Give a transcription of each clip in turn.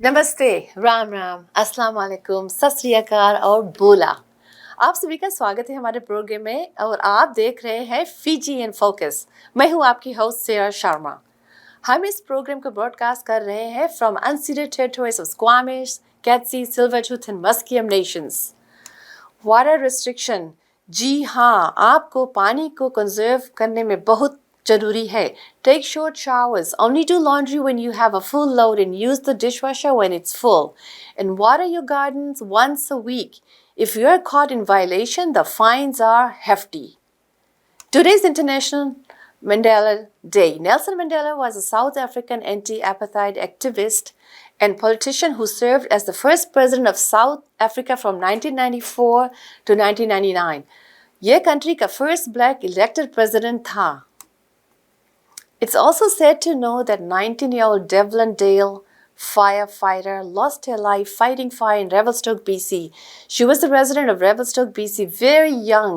नमस्ते, राम राम, अस्सलाम वालेकुम, सत श्री अकाल और बोला। आप सभी का स्वागत है हमारे प्रोग्राम में और आप देख रहे हैं फिजी इन फोकस। मैं हूं आपकी होस्ट सेरा शर्मा। हम इस प्रोग्राम को ब्रॉडकास्ट कर रहे हैं from unceded territories of Squamish, Katzie, Tsleil Waututh and Musqueam nations. Water restriction, जी हाँ, आपको पानी को कंजर्व करने में बहुत जरूरी है। Take short showers. Only do laundry when you have a full load and use the dishwasher when it's full. And water your gardens once a week. If you are caught in violation, the fines are hefty. Today is International Mandela Day. Nelson Mandela was a South African anti-apartheid activist and politician who served as the first president of South Africa from 1994 to 1999. यह country का first black elected president था. It's also sad to know that 19-year-old Devlin Dale, firefighter, lost her life fighting fire in Revelstoke, BC. She was a resident of Revelstoke, BC, very young.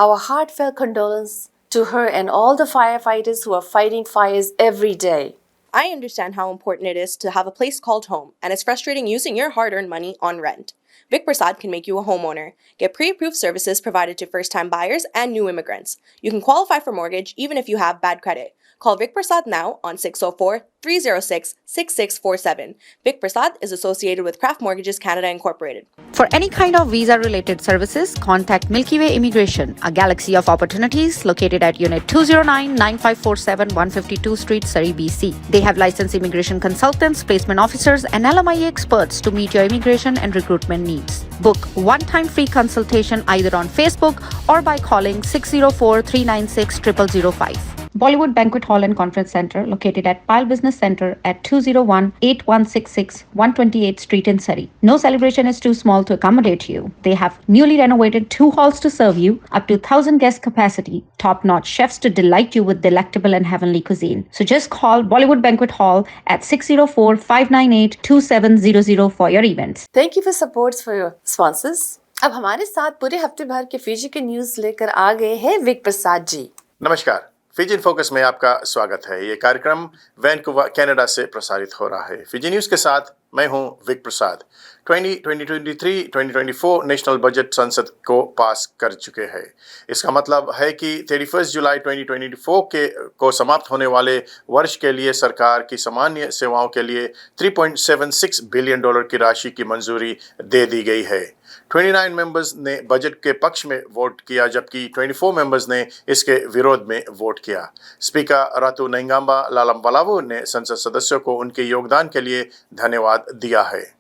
Our heartfelt condolences to her and all the firefighters who are fighting fires every day. I understand how important it is to have a place called home, and it's frustrating using your hard-earned money on rent. Vick Prasad can make you a homeowner. Get pre-approved services provided to first-time buyers and new immigrants. You can qualify for mortgage even if you have bad credit. Call Vick Prasad now on 604-306-6647. Vick Prasad is associated with Craft Mortgages Canada Incorporated. For any kind of visa-related services, contact Milky Way Immigration, a galaxy of opportunities located at Unit 209-9547 152 Street, Surrey, BC. They have licensed immigration consultants, placement officers, and LMIA experts to meet your immigration and recruitment needs. Book one-time free consultation either on Facebook or by calling 604-396-0005. Bollywood Banquet Hall and Conference Center, located at Pile Business Center at 201-8166 128th Street in Surrey. No celebration is too small to accommodate you. They have newly renovated 2 halls to serve you, up to 1,000 guest capacity, top-notch chefs to delight you with delectable and heavenly cuisine. So just call Bollywood Banquet Hall at 604-598-2700 for your events. Thank you for supports for your sponsors. अब हमारे साथ पूरे हफ्ते भर के Fiji के news लेकर आ गए हैं विक प्रसाद जी। नमस्कार, फिजी इन फोकस में आपका स्वागत है। ये कार्यक्रम वैनकूवर कनाडा से प्रसारित हो रहा है। फिजी न्यूज़ के साथ मैं हूं विक प्रसाद। 2023-2024 नेशनल बजट संसद को पास कर चुके हैं। इसका मतलब है कि 31 जुलाई 2024 को समाप्त होने वाले वर्ष के लिए सरकार की सामान्य सेवाओं के लिए $3.76 बिलियन की राशि की मंजूरी दे दी गई है। 29 मेंबर्स ने बजट के पक्ष में वोट किया जबकि 24 मेंबर्स ने इसके विरोध में वोट किया। स्पीकर रातू नंगाम्बा लालमपलावू ने संसद सदस्यों को उनके योगदान के लिए धन्यवाद दिया है।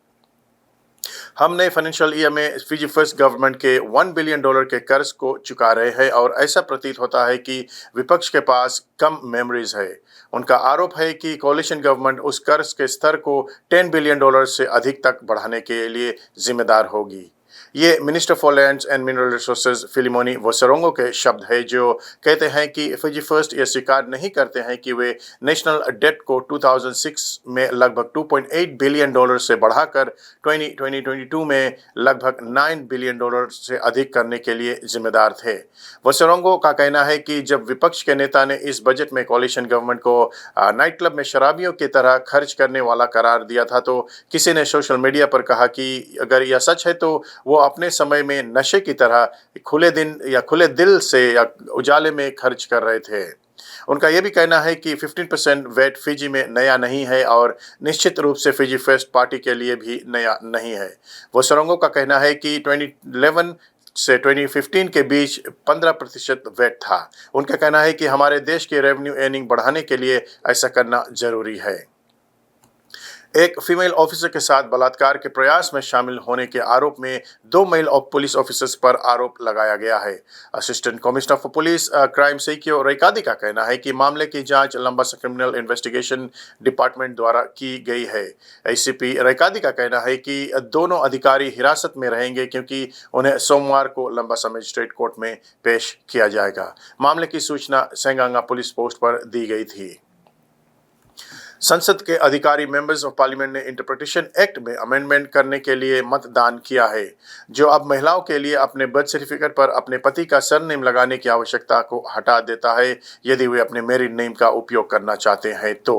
हम नए फाइनेंशियल ईयर में फिजी फर्स्ट गवर्नमेंट के $1 बिलियन के कर्ज को चुका रहे हैं और ऐसा प्रतीत होता है कि विपक्ष के पास कम मेमोरीज है। उनका आरोप है कि कोalition गवर्नमेंट उस कर्ज के स्तर को $10 बिलियन से अधिक तक बढ़ाने के लिए जिम्मेदार होगी। ये minister for lands and mineral resources Filimoni Vosarogo के शब्द है, जो कहते हैं कि फिजी फर्स्ट ये स्वीकार नहीं करते हैं कि वे नेशनल डेट को 2006 में लगभग $2.8 बिलियन से बढ़ाकर 2022 में लगभग $9 बिलियन से अधिक करने के लिए जिम्मेदार थे। वोसरोंगो का कहना है कि जब विपक्ष के नेता ने इस बजट में कोalition गवर्नमेंट को नाइट क्लब में शराबियों की तरह खर्च करने वाला करार दिया था तो किसी ने सोशल मीडिया पर कहा कि अगर यह सच है तो वो अपने समय में नशे की तरह खुले दिल से या उजाले में खर्च कर रहे थे। उनका यह भी कहना है कि 15% वैट फिजी में नया नहीं है और निश्चित रूप से फिजी फर्स्ट पार्टी के लिए भी नया नहीं है। वोसरोंगो का कहना है कि 2011 से 2015 के बीच 15% वैट था। उनका कहना है कि हमारे देश के रेवेन्यू अर्निंग बढ़ाने के लिए ऐसा करना जरूरी है। एक फीमेल ऑफिसर के साथ बलात्कार के प्रयास में शामिल होने के आरोप में 2 मेल पुलिस ऑफिसर्स पर आरोप लगाया गया है। Assistant commissioner for police crime Sakeo Raikaci का कहना है कि मामले की जांच लंबासा क्रिमिनल इन्वेस्टिगेशन डिपार्टमेंट द्वारा की गई है। एसीपी रैकादी का कहना है कि दोनों अधिकारी हिरासत में रहेंगे क्योंकि उन्हें सोमवार को लंबासा मजिस्ट्रेट कोर्ट में पेश किया जाएगा। मामले की सूचना सेंगांगा पुलिस पोस्ट पर दी गई थी। संसद के अधिकारी मेंबर्स ऑफ पार्लियामेंट ने इंटरप्रिटेशन एक्ट में अमेंडमेंट करने के लिए मतदान किया है, जो अब महिलाओं के लिए अपने बर्थ सर्टिफिकेट पर अपने पति का सरनेम लगाने की आवश्यकता को हटा देता है यदि वे अपने मैरिड नेम का उपयोग करना चाहते हैं तो।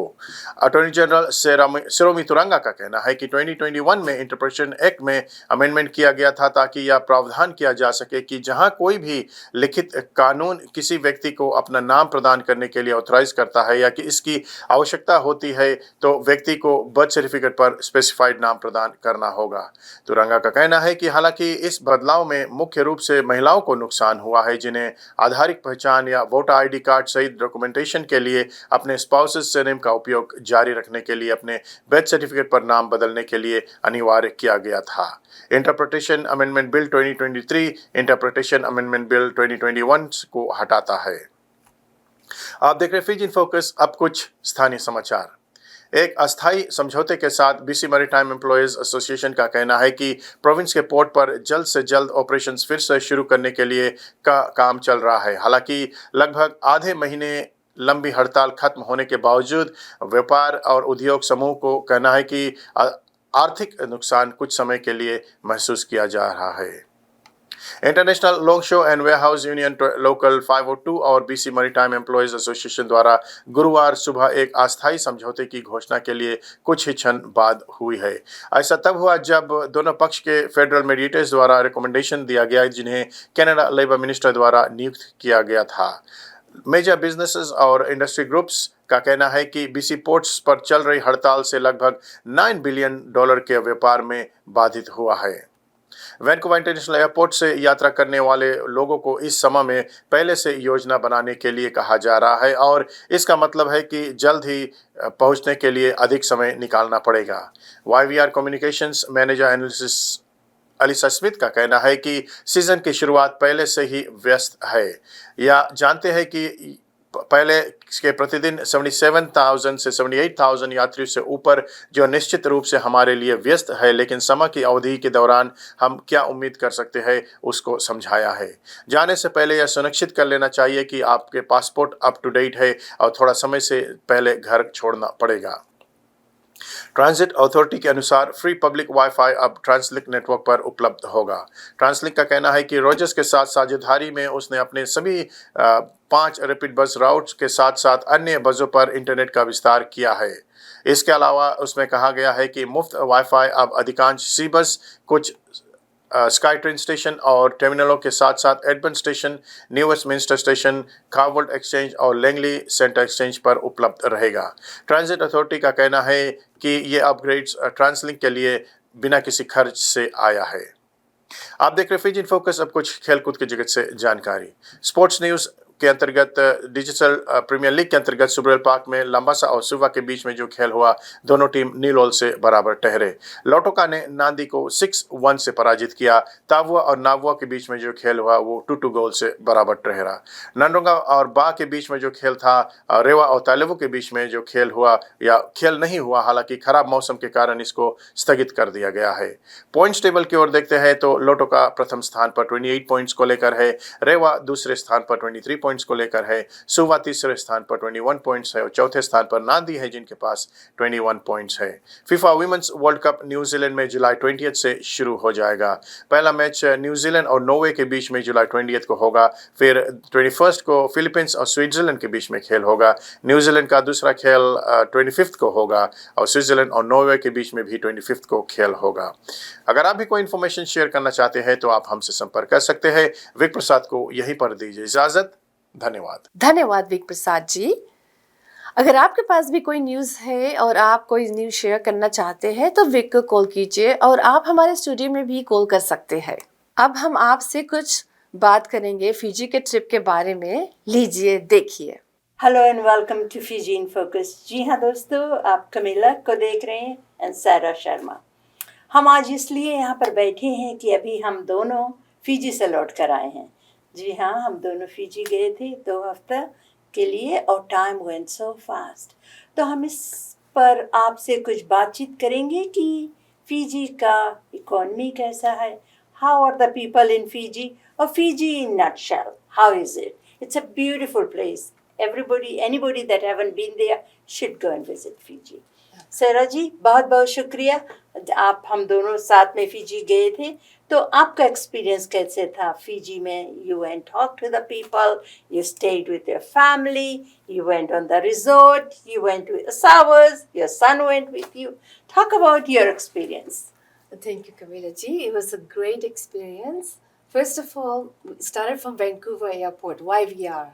अटॉर्नी जनरल सिरोमी तुरंगा का कहना है कि 2021 में इंटरप्रिटेशन एक्ट में अमेंडमेंट किया गया था ताकि यह प्रावधान किया जा सके कि जहां कोई भी लिखित कानून किसी व्यक्ति को अपना नाम प्रदान करने के लिए ऑथराइज करता है या कि इसकी आवश्यकता होती है तो व्यक्ति को बर्थ सर्टिफिकेट पर स्पेसिफाइड नाम प्रदान करना होगा। तुरंगा का कहना है कि हालांकि इस बदलाव में मुख्य रूप से महिलाओं को नुकसान हुआ है जिन्हें आधारिक पहचान या वोटर आईडी कार्ड सहित डॉक्यूमेंटेशन के लिए अपने स्पाउसेस सरनेम का उपयोग जारी रखने के लिए अपने बर्थ सर्टिफिकेट पर नाम बदलने के लिए अनिवार्य किया गया था। Interpretation amendment bill 2023 interpretation amendment bill 2021 को हटाता है। आप देख रहे फीजी इन फोकस। अब कुछ स्थानीय समाचार। एक अस्थायी समझौते के साथ बीसी मैरीटाइम एम्प्लॉयज एसोसिएशन का कहना है कि प्रोविंस के पोर्ट पर जल्द से जल्द ऑपरेशंस फिर से शुरू करने के लिए काम चल रहा है। हालांकि लगभग आधे महीने लंबी हड़ताल खत्म होने के बावजूद व्यापार और उद्योग समूह को कहना है कि आर्थिक नुकसान कुछ समय के लिए महसूस किया जा रहा है। International long show and warehouse union local 502 और बीसी मैरीटाइम एम्प्लॉयज एसोसिएशन द्वारा गुरुवार सुबह एक अस्थायी समझौते की घोषणा के लिए कुछ ही क्षण बाद हुई है। ऐसा तब हुआ जब दोनों पक्ष के फेडरल मीडिएटर्स द्वारा रिकमेंडेशन दिया गया जिन्हें कनाडा लेबर मिनिस्टर द्वारा नियुक्त किया गया था। मेजर बिजनेसेस और इंडस्ट्री ग्रुप्स का कहना है कि बीसी पोर्ट्स पर चल रही हड़ताल से लगभग $9 बिलियन के व्यापार में बाधित हुआ है। वैनकूवर इंटरनेशनल एयरपोर्ट से यात्रा करने वाले लोगों को इस समय में पहले से योजना बनाने के लिए कहा जा रहा है और इसका मतलब है कि जल्द ही पहुंचने के लिए अधिक समय निकालना पड़ेगा। YVR communications manager analysis Alyssa Smith का कहना है कि सीजन की शुरुआत पहले से ही व्यस्त है। या जानते हैं कि पहले के प्रतिदिन 77,000 से 78,000 यात्रियों से ऊपर, जो निश्चित रूप से हमारे लिए व्यस्त है, लेकिन समय की अवधि के दौरान हम क्या उम्मीद कर सकते हैं उसको समझाया है। जाने से पहले यह सुनिश्चित कर लेना चाहिए कि आपके पासपोर्ट अप टू डेट है और थोड़ा समय से पहले घर छोड़ना पड़ेगा। ट्रांजिट अथॉरिटी के अनुसार फ्री पब्लिक वाईफाई अब ट्रांसलिंक नेटवर्क पर उपलब्ध होगा। ट्रांसलिंक का कहना है कि रोजर्स के साथ साझेदारी में उसने अपने सभी 5 रैपिड बस राउट्स के साथ साथ अन्य बसों पर इंटरनेट का विस्तार किया है। इसके अलावा उसमें कहा गया है कि मुफ्त वाईफाई अब अधिकांश सी बस, कुछ स्काई ट्रेन स्टेशन और टर्मिनलों के साथ साथ एडबर्न station, New Westminster station, Carvolth Exchange और लैंगली सेंटर एक्सचेंज पर उपलब्ध रहेगा। ट्रांजिट अथॉरिटी का कहना है कि ये अपग्रेड्स ट्रांसलिंक के लिए बिना किसी खर्च से आया है। आप देख रहे फीजी इन फोकस। अब कुछ खेलकूद की जगत से जानकारी। स्पोर्ट्स न्यूज़ के अंतर्गत डिजिटल प्रीमियर लीग के अंतर्गत सुब्रेल पार्क में लंबासा और सुवा के बीच में जो खेल हुआ, दोनों टीम नील से बराबर ठहरे। लोटोका ने नांदी को 6-1 से पराजित किया। तावुआ और नावुआ के बीच में जो खेल हुआ वो 2-2 गोल से बराबर ठहरा। नंडोंगा और बा के बीच में जो खेल था, रेवा और तालेवु के बीच में जो खेल हुआ या खेल नहीं हुआ, हालांकि खराब मौसम के कारण इसको स्थगित कर दिया गया है। पॉइंट्स टेबल की ओर देखते हैं तो लोटोका प्रथम स्थान पर 28 पॉइंट्स को लेकर है, रेवा दूसरे स्थान पर 23 पॉइंट्स को लेकर है, सुवा तीसरे स्थान पर 21 पॉइंट्स है और चौथे स्थान पर नांदी है जिनके पास 21 पॉइंट्स है। FIFA women's world cup New Zealand में जुलाई 20 से शुरू हो जाएगा। पहला मैच न्यूजीलैंड और नॉर्वे के बीच में जुलाई 20 को होगा। फिर 21 को फिलीपींस और स्विट्जरलैंड के बीच में खेल होगा। न्यूजीलैंड का दूसरा खेल 25 को होगा और स्विट्जरलैंड और नॉर्वे के बीच में भी 25 को खेल होगा। अगर आप भी कोई इन्फॉर्मेशन शेयर करना चाहते हैं तो आप हमसे संपर्क कर सकते हैं। विक प्रसाद को यहीं पर दीजिए इजाजत। धन्यवाद विक प्रसाद जी। अगर आपके पास भी कोई न्यूज़ है और आप कोई न्यूज़ शेयर करना चाहते हैं तो विक को कॉल कीजिए और आप हमारे स्टूडियो में भी कॉल कर सकते हैं। अब हम आपसे कुछ बात करेंगे फिजी के ट्रिप के बारे में। लीजिए देखिए। Hello and welcome to Fiji in Focus. जी हाँ दोस्तों, आप कमिला को देख रहे हैं एंड सारा शर्मा। हम आज इसलिए यहाँ पर बैठे हैं कि अभी हम दोनों फिजी से लौट कर आए हैं। जी हाँ, हम दोनों फिजी गए थे 2 हफ्ता के लिए और टाइम वेंट सो फास्ट। तो हम इस पर आपसे कुछ बातचीत करेंगे कि फिजी का इकोनॉमी कैसा है, how are the people in Fiji, और Fiji in nutshell, how is it? It's a beautiful place. Anybody that haven't been there should go and visit Fiji. सैरा जी बहुत बहुत शुक्रिया, आप हम दोनों साथ में फिजी गए थे, तो आपका एक्सपीरियंस कैसे था फिजी में? You went talk to the people, you stayed with your family, you went on the resort, you went to Asavas, your son went with you. Talk about your experience. Thank you, Camila ji. It was a great experience. First of all, we started from Vancouver Airport, YVR.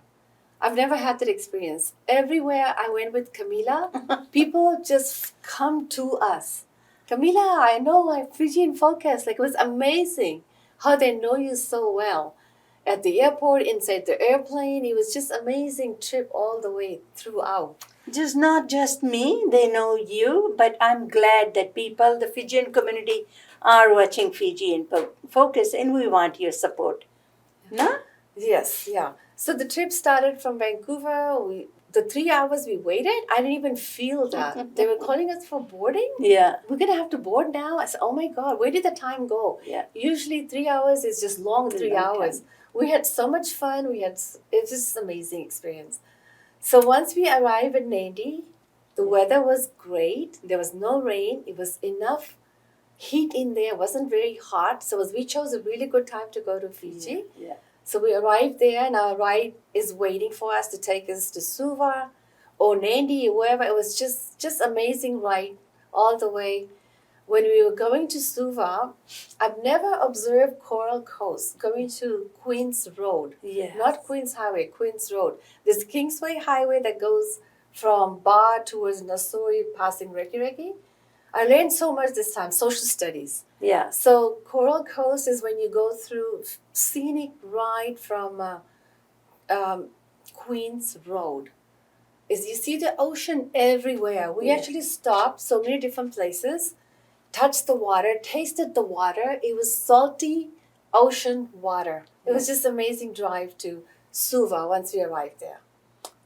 I've never had that experience. Everywhere I went with Camila, people just come to us. Camila, I know my Fijian focus. Like, it was amazing how they know you so well. At the airport, inside the airplane, it was just amazing trip all the way throughout. Just not just me, they know you, but I'm glad that people, the Fijian community, are watching Fiji in Focus, and we want your support. No? Yes, yeah. So the trip started from Vancouver. The 3 hours we waited, I didn't even feel that. They were calling us for boarding. Yeah. We're going to have to board now. I said, oh my God, where did the time go? Yeah. Usually 3 hours is just long 3 Long hours. time. We had so much fun. It was just an amazing experience. So once we arrived at Nadi, the weather was great. There was no rain. It was enough heat in there. It wasn't very hot. So we chose a really good time to go to Fiji. Yeah. So we arrived there, and our ride is waiting for us to take us to Suva or Nadi, wherever. It was just amazing ride all the way. When we were going to Suva, I've never observed Coral Coast going to Queens Road. Yes. Not Queens Highway, Queens Road. There's Kingsway Highway that goes from Bar towards Nassau, passing Reki Reki. I learned so much this time, social studies. Yeah. So Coral Coast is when you go through scenic ride from Queens Road. Is you see the ocean everywhere. We actually stopped so many different places, touched the water, tasted the water. It was salty ocean water. It was just amazing drive to Suva once we arrived there.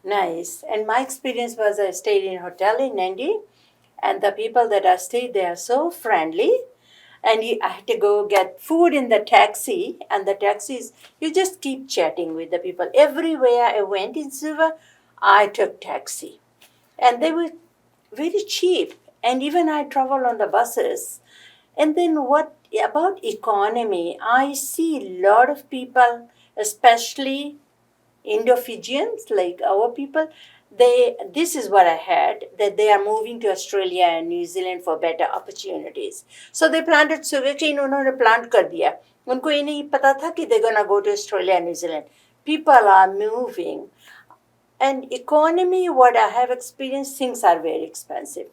Nice. And my experience was I stayed in a hotel in Nadi, and the people that I stayed there are so friendly. And I had to go get food in the taxi, and the taxis, you just keep chatting with the people. Everywhere I went in Suva, I took taxi. And they were very cheap. And even I travel on the buses. And then what about economy? I see a lot of people, especially Indo-Fijians, like our people, this is what I heard, that they are moving to Australia and New Zealand for better opportunities. So they planted sugarcane, उन्होंने plant कर दिया. उनको ये नहीं पता था कि they're gonna go to Australia and New Zealand. People are moving. And economy, what I have experienced, things are very expensive.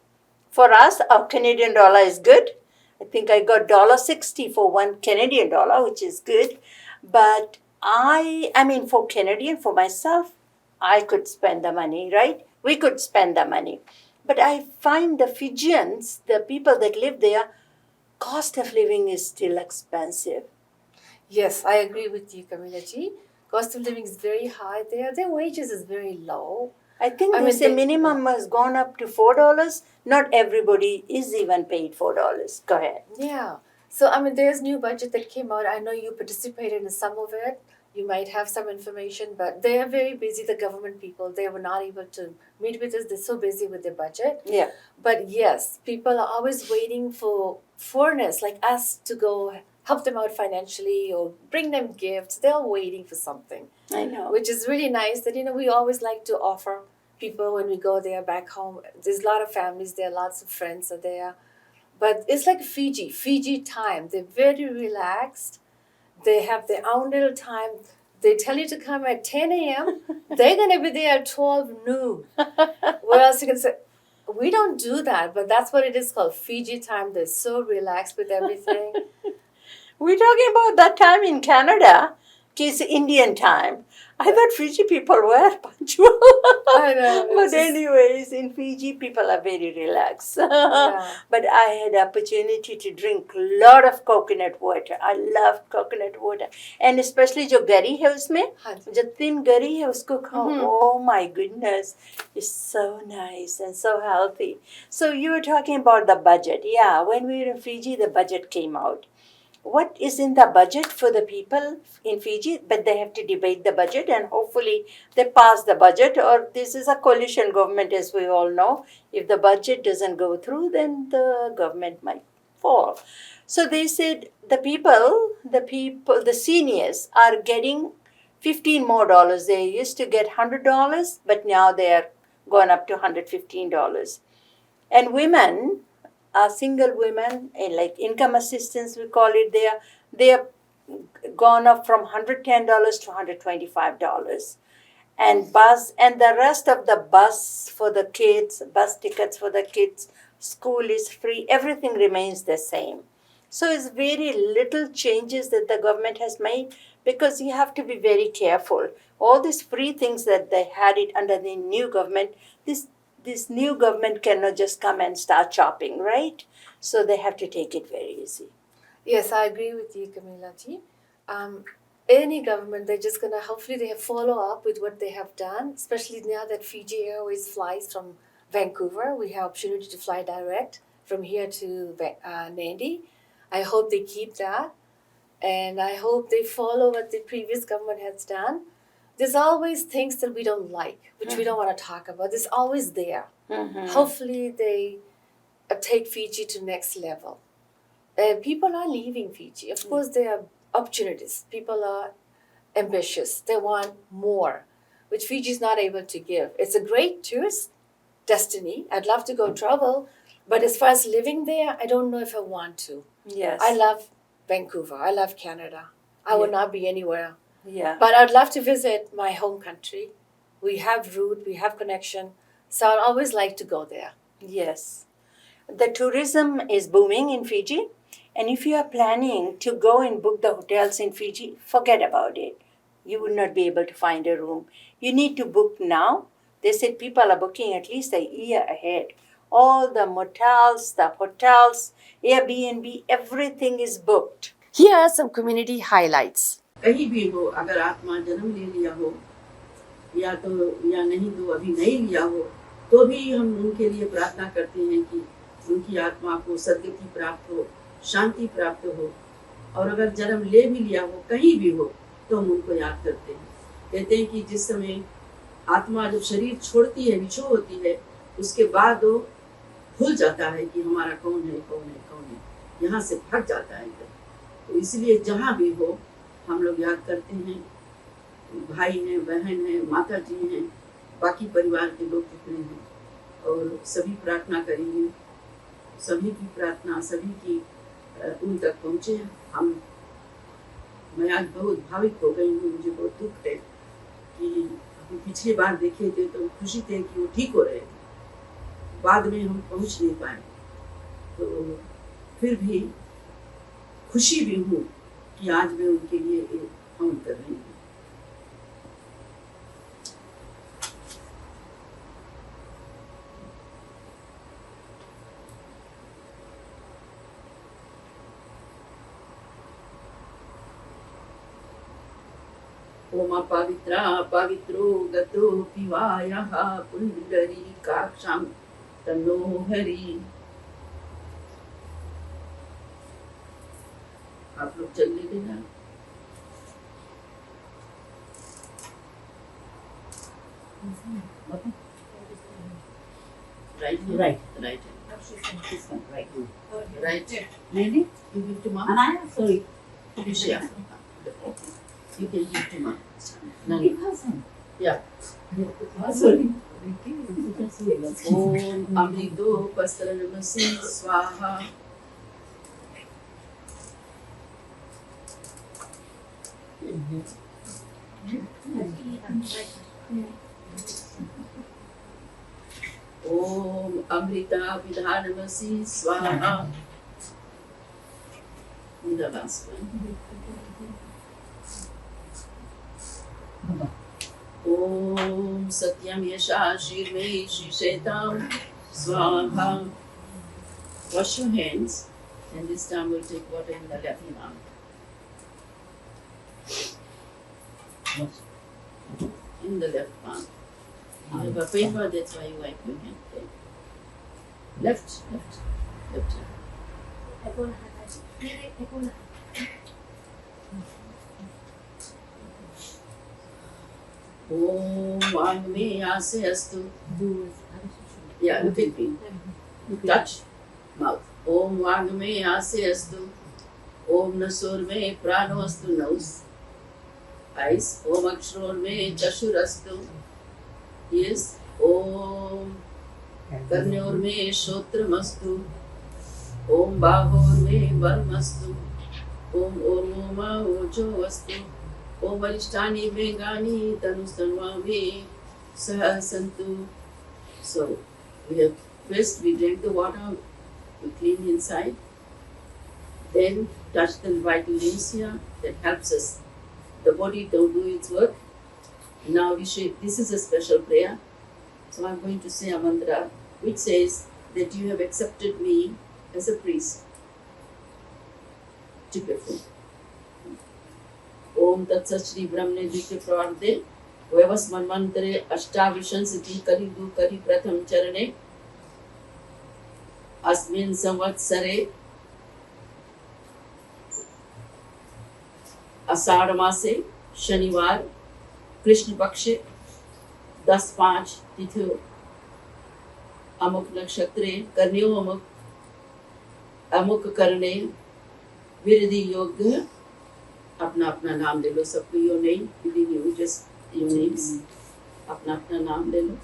For us, our Canadian dollar is good. I think I got $1.60 for one Canadian dollar, which is good. But I mean, for Canadian, for myself, I could spend the money, right? We could spend the money. But I find the Fijians, the people that live there, cost of living is still expensive. Yes, I agree with you, Camila ji. Cost of living is very high there. Their wages is very low. I think the minimum has gone up to $4. Not everybody is even paid $4. Go ahead. Yeah. So, I mean, there's new budget that came out. I know you participated in some of it. You might have some information, but they are very busy, the government people. They were not able to meet with us. They're so busy with their budget. Yeah. But yes, people are always waiting for foreigners like us to go help them out financially or bring them gifts. They're waiting for something. I know. Which is really nice that, we always like to offer people when we go there back home. There's a lot of families there, lots of friends are there. But it's like Fiji time. They're very relaxed. They have their own little time. They tell you to come at 10 a.m. They're going to be there at 12 noon. What else you can say? We don't do that, but that's what it is called, Fiji time. They're so relaxed with everything. We're talking about that time in Canada, it's Indian time. I thought Fiji people were punctual. I know. But anyways, in Fiji, people are very relaxed. Yeah. But I had opportunity to drink a lot of coconut water. I love coconut water. And especially जो गरी है उसमें, जो thin गरी है उसको खाओ. Oh my goodness. It's so nice and so healthy. So you were talking about the budget. Yeah, when we were in Fiji, the budget came out. what is in the budget for the people in Fiji, but they have to debate the budget and hopefully they pass the budget, or this is a coalition government, as we all know. If the budget doesn't go through, then the government might fall. So they said the seniors are getting $15 more. They used to get $100, but now they are gone up to $115. And women, single women, like income assistance, we call it, they are gone up from $110 to $125. And the rest of the bus for the kids, bus tickets for the kids, school is free, everything remains the same. So it's very little changes that the government has made, because you have to be very careful. All these free things that they had it under the new government, this new government cannot just come and start chopping, right? So they have to take it very easy. Yes, I agree with you, Camila ji. Any government, they're just gonna, hopefully they have follow up with what they have done, especially now that Fiji Airways flies from Vancouver. We have opportunity to fly direct from here to Nandi. I hope they keep that, and I hope they follow what the previous government has done. There's always things that we don't like, which we don't want to talk about. There's always there. Hopefully they take Fiji to next level. People are leaving Fiji. Of course, there are opportunities. People are ambitious. They want more, which Fiji is not able to give. It's a great tourist destiny. I'd love to go travel, but as far as living there, I don't know if I want to. Yes. I love Vancouver. I love Canada. I would not be anywhere. Yeah. But I'd love to visit my home country. We have root, we have connection. So I'd always like to go there. Yes. The tourism is booming in Fiji. And if you are planning to go and book the hotels in Fiji, forget about it. You will not be able to find a room. You need to book now. They said people are booking at least a year ahead. All the motels, the hotels, Airbnb, everything is booked. Here are some community highlights. कहीं भी हो, अगर आत्मा जन्म ले लिया हो या नहीं तो अभी नहीं लिया हो, तो भी हम उनके लिए प्रार्थना करते हैं कि उनकी आत्मा को सद्गति प्राप्त हो, शांति प्राप्त हो। और अगर जन्म ले भी लिया हो, कहीं भी हो, तो हम उनको याद करते हैं। कहते हैं कि जिस समय आत्मा जब शरीर छोड़ती है, विछो होती है, उसके बाद वो भूल जाता है कि हमारा कौन है, यहाँ से भाग जाता है। तो इसलिए जहाँ भी हो हम लोग याद करते हैं, भाई हैं, बहन हैं, माता जी हैं, बाकी परिवार के लोग जितने हैं, और सभी प्रार्थना करेंगे, सभी की प्रार्थना, सभी की उन तक पहुँचे। मैं आज बहुत भाविक हो गई हूँ। मुझे बहुत दुख है कि अभी पिछली बार देखे थे तो खुशी थे कि वो ठीक हो रहे थे, बाद में हम पहुँच नहीं पाए। तो फिर भी खुशी भी हूँ कि आज मैं उनके लिए एक फोन कर रही हूँ। ओम पवित्रा पवित्रो गतो पिवायः पुंडरीकाक्षं तन्नो हरि। आप लोग चल लेते ना। Right. Maybe you give to mom. Sorry. Yeah. You can give to mom. Yeah. Sorry. Om Amrido Pastaranamasi Swaha. Om Amrita Vidhanamasi Swaha. The last one. Om Satyam Yasha Shirmei Shishetam Swaha. Wash your hands, and this time we'll take water in the left hand. In the left palm. You have a paper, that's why you wipe your hand. Okay. Left. Om Vangme Ase Astu. Yeah, look at me. Touch mouth. Om Vangme Ase Astu. Om Nasur Me Prano Astu. Nose. Eyes. Om Akshor Me Chashur Astu. Yes. Om Karnyor Me Shotram Astu. Om Bahor Me Varm Astu. Om Ormoma Ojo Astu. Om Varishtani Vegani Tanustanva Me Sahasantu. So we have first we drink the water, we clean inside, then touch the vital limbs here, that helps us. The body don't do its work. Now we should, this is a special prayer. So I'm going to say a mantra which says that you have accepted me as a priest to perform. Om Tat Sat Shri Brahmane Dvitya Pravarde Vavas Manvantare Ashtavishansati Karidu Kari Pratham Charane Asmin Samvatsare आषाढ़ मासे शनिवार कृष्ण पक्ष 10-5 तिथि अमुक नक्षत्रे कर्ण्यो अमुक करने विरधि योग्य अपना अपना नाम ले लो सबको यो नहीं विदिन जस्ट यो नेम्स अपना अपना नाम ले लो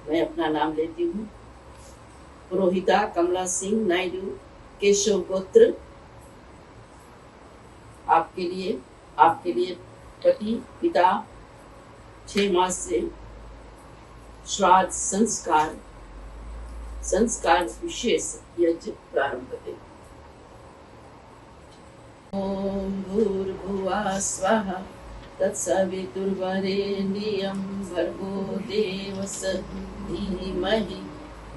मैं अपना नाम लेती हूँ पुरोहिता कमला सिंह नायडू केशव गोत्र आपके लिए पति पिता 6 मास से श्राद्ध संस्कार विशेष यज्ञ प्रारंभ करें। ओम भूर्भुवः स्वः तत्सवितुर्वरेण्यं भर्गो देवस्य धीमहि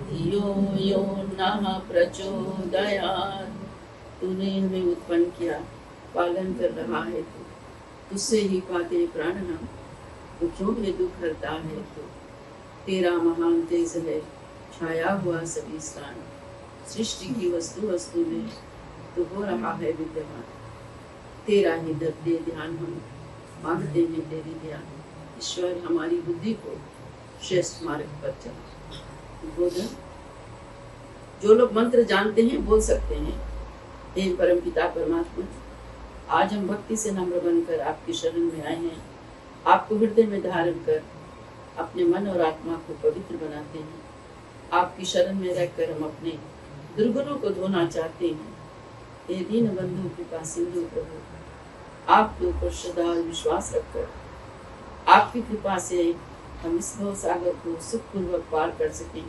धियो यो नः प्रचोदयात्। तूने हमें उत्पन्न किया, पालन कर रहा है तो तुझसे ही पाते प्राण हम, तो क्यों ये दुख हरता है तो तेरा महान तेज है छाया हुआ सभी स्थान। सृष्टि की वस्तु में तो हो रहा है विद्यमान, तेरा ही दे ध्यान हम मांगते हैं तेरी ध्यान। ईश्वर हमारी बुद्धि को श्रेष्ठ मार्ग पर चला। बोधन जो लोग मंत्र जानते हैं बोल सकते हैं। हे परम पिता परमात्मा, आज हम भक्ति से नम्र बनकर आपकी शरण में आए हैं। आपको हृदय में धारण कर अपने मन और आत्मा को पवित्र बनाते हैं। आपकी शरण में रहकर हम अपने दुर्गुणों को धोना चाहते हैं। हे दीन बंधु कृपा सिंधु प्रभु, आपके ऊपर श्रद्धा और विश्वास रखकर आपकी कृपा से हम इस भव सागर को सुखपूर्वक पार कर सकें,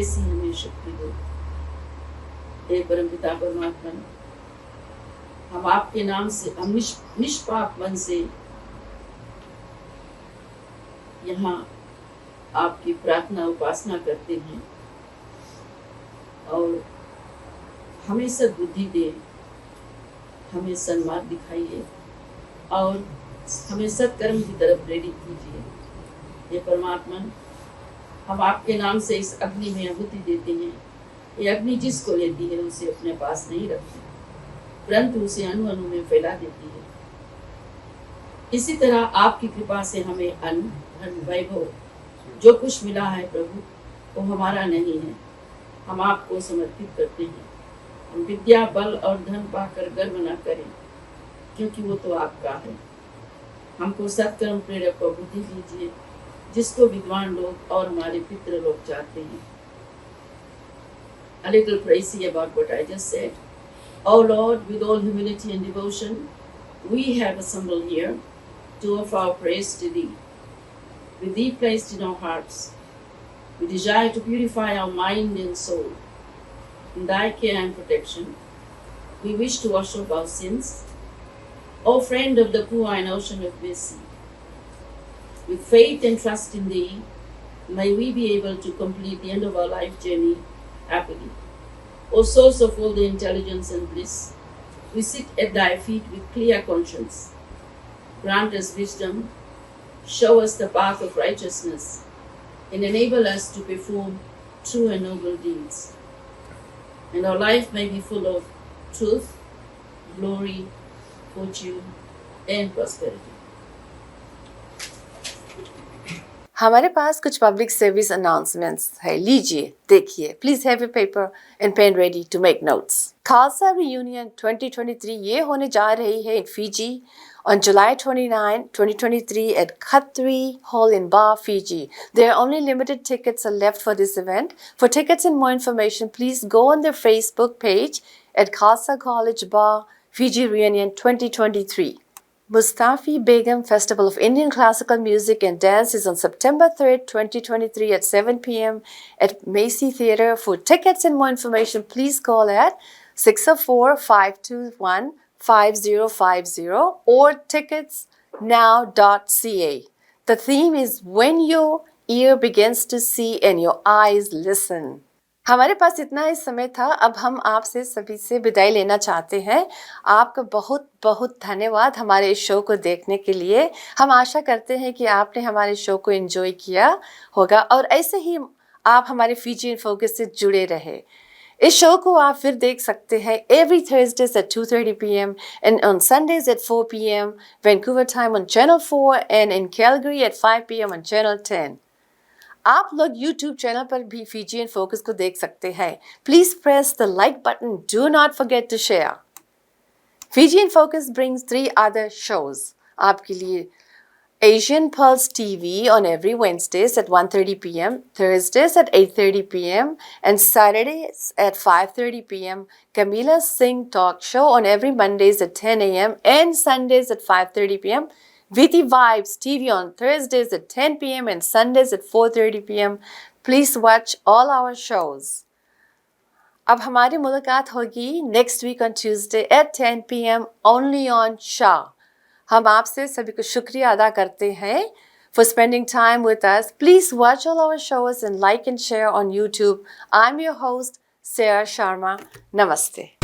ऐसी हमें शक्ति दो। हे परम पिता परमात्मा, हम आपके नाम से हम निष्पाप मन से यहाँ आपकी प्रार्थना उपासना करते हैं और हमें सद्बुद्धि दे, हमें सन्मार्ग दिखाइए और हमें सत्कर्म की तरफ प्रेरित कीजिए। ये परमात्मा, हम आपके नाम से इस अग्नि में आहुति देते हैं। ये अग्नि जिसको लेती है उसे अपने पास नहीं रखती, परंतु उसे अणु अणु में फैला देती है। इसी तरह आपकी कृपा से हमें अन्न धन वैभव जो कुछ मिला है प्रभु वो हमारा नहीं है, हम आपको समर्पित करते हैं। हम विद्या बल और धन पाकर गर्व न करें, क्योंकि वो तो आपका है। हमको सत्कर्म प्रेरक और बुद्धि दीजिए, जिसको विद्वान लोग और हमारे पितृ लोग चाहते हैं। A little praise about what I just said. O Lord, with all humility and devotion, we have assembled here to offer our praise to Thee. With Thee placed in our hearts, we desire to purify our mind and soul. In Thy care and protection, we wish to wash off our sins. O friend of the poor and ocean of mercy, with faith and trust in Thee, may we be able to complete the end of our life journey happily. O source of all the intelligence and bliss, we sit at Thy feet with clear conscience. Grant us wisdom, show us the path of righteousness, and enable us to perform true and noble deeds. And our life may be full of truth, glory, fortune, and prosperity. हमारे पास कुछ public service announcements है, लीजिए देखिए. Please have your paper and pen ready to make notes. Khalsa reunion 2023 ये होने जा रही है in Fiji on July 29, 2023 at Khatri Hall in Bar, Fiji. There are only limited tickets are left for this event. For tickets and more information, please go on their Facebook page at Khalsa College Bar, Fiji Reunion 2023. Mustafi Begum Festival of Indian Classical Music and Dance is on September 3rd, 2023 at 7 p.m. at Macy Theatre. For tickets and more information, please call at 604-521-5050 or ticketsnow.ca. The theme is When Your Ear Begins to See and Your Eyes Listen. हमारे पास इतना ही समय था. अब हम आपसे सभी से विदाई लेना चाहते हैं. आपका बहुत बहुत धन्यवाद हमारे इस शो को देखने के लिए. हम आशा करते हैं कि आपने हमारे शो को एंजॉय किया होगा और ऐसे ही आप हमारे फीजी इन फोकस से जुड़े रहे. इस शो को आप फिर देख सकते हैं every Thursdays at 2:30 p.m. and on Sundays at 4 p.m. Vancouver time on Channel 4 and in Calgary at 5 p.m. on Channel 10. आप लोग YouTube चैनल पर भी फीजी इन फोकस को देख सकते हैं. Please press the like button. Do not forget to share. Fiji in focus brings 3 other shows आपके लिए. Asian Pulse TV on every Wednesdays at 1:30 p.m., Thursdays at 8:30 p.m. and Saturdays at 5:30 p.m. Camila Singh Talk Show on every Mondays at 10 a.m. and Sundays at 5:30 p.m. Viti Vibes TV on Thursdays at 10 p.m. and Sundays at 4:30 p.m. Please watch all our shows. अब हमारी मुलाकात होगी next week on Tuesday at 10 p.m. only on Shah. हम आपसे सभी को शुक्रिया अदा करते हैं for spending time with us. Please watch all our shows and like and share on YouTube. I'm your host, Sarah Sharma. Namaste.